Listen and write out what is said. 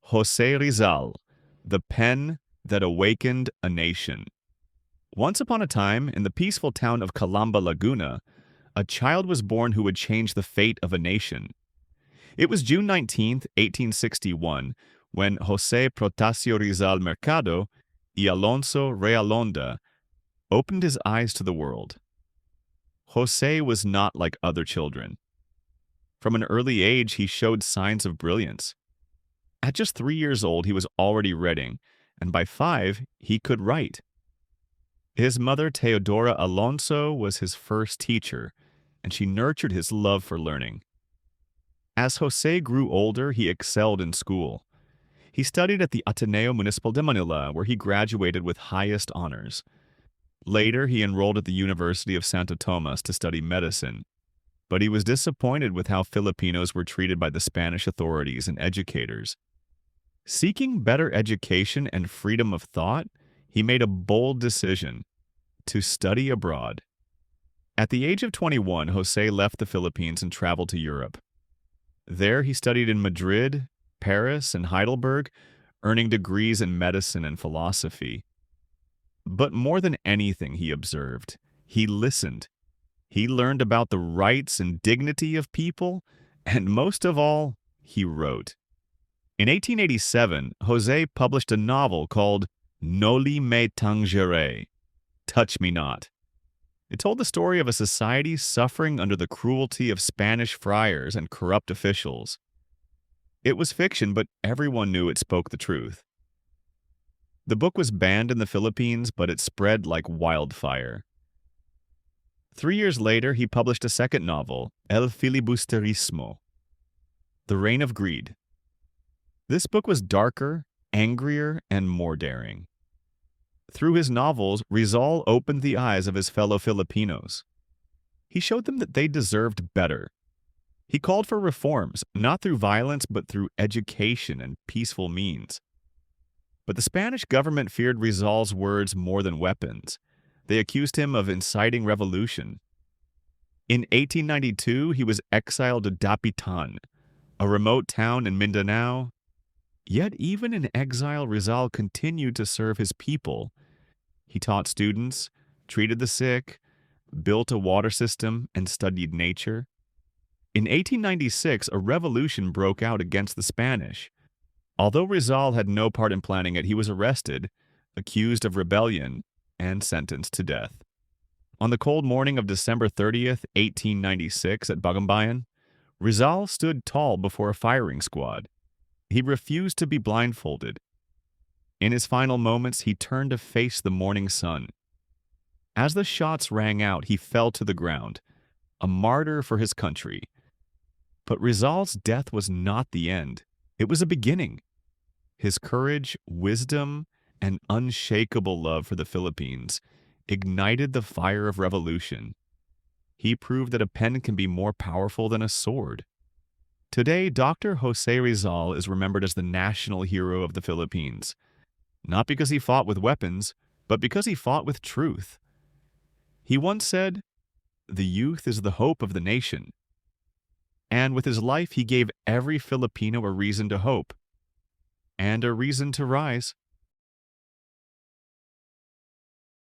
Jose Rizal, the pen that awakened a nation. Once upon a time, in the peaceful town of Calamba, Laguna, a child was born who would change the fate of a nation. It was June 19th, 1861, when Jose Protasio Rizal Mercado y Alonso Realonda opened his eyes to the world. Jose was not like other children. From an early age, he showed signs of brilliance. At just 3 years old, he was already reading, and by 5, he could write. His mother, Teodora Alonso, was his first teacher, and she nurtured his love for learning. As Jose grew older, he excelled in school. He studied at the Ateneo Municipal de Manila, where he graduated with highest honors. Later, he enrolled at the University of Santo Tomas to study medicine, but he was disappointed with how Filipinos were treated by the Spanish authorities and educators. Seeking better education and freedom of thought, he made a bold decision to study abroad. At the age of 21, Jose left the Philippines and traveled to Europe. There, he studied in Madrid, Paris, and Heidelberg, earning degrees in medicine and philosophy. But more than anything, he observed, he listened. He learned about the rights and dignity of people, and most of all, he wrote. In 1887, Jose published a novel called Noli Me Tangere, Touch Me Not. It told the story of a society suffering under the cruelty of Spanish friars and corrupt officials. It was fiction, but everyone knew it spoke the truth. The book was banned in the Philippines, but it spread like wildfire. 3 years later, he published a second novel, El Filibusterismo, The Reign of Greed. This book was darker, angrier, and more daring. Through his novels, Rizal opened the eyes of his fellow Filipinos. He showed them that they deserved better. He called for reforms, not through violence, but through education and peaceful means. But the Spanish government feared Rizal's words more than weapons. They accused him of inciting revolution. In 1892, he was exiled to Dapitan, a remote town in Mindanao. Yet even in exile, Rizal continued to serve his people. He taught students, treated the sick, built a water system, and studied nature. In 1896, a revolution broke out against the Spanish. Although Rizal had no part in planning it, he was arrested, accused of rebellion, and sentenced to death. On the cold morning of December 30th, 1896, at Bagumbayan, Rizal stood tall before a firing squad. He refused to be blindfolded. In his final moments, he turned to face the morning sun. As the shots rang out, he fell to the ground, a martyr for his country. But Rizal's death was not the end. It was a beginning. His courage, wisdom, and unshakable love for the Philippines ignited the fire of revolution. He proved that a pen can be more powerful than a sword. Today, Dr. Jose Rizal is remembered as the national hero of the Philippines, not because he fought with weapons, but because he fought with truth. He once said, "The youth is the hope of the nation." And with his life, he gave every Filipino a reason to hope and a reason to rise.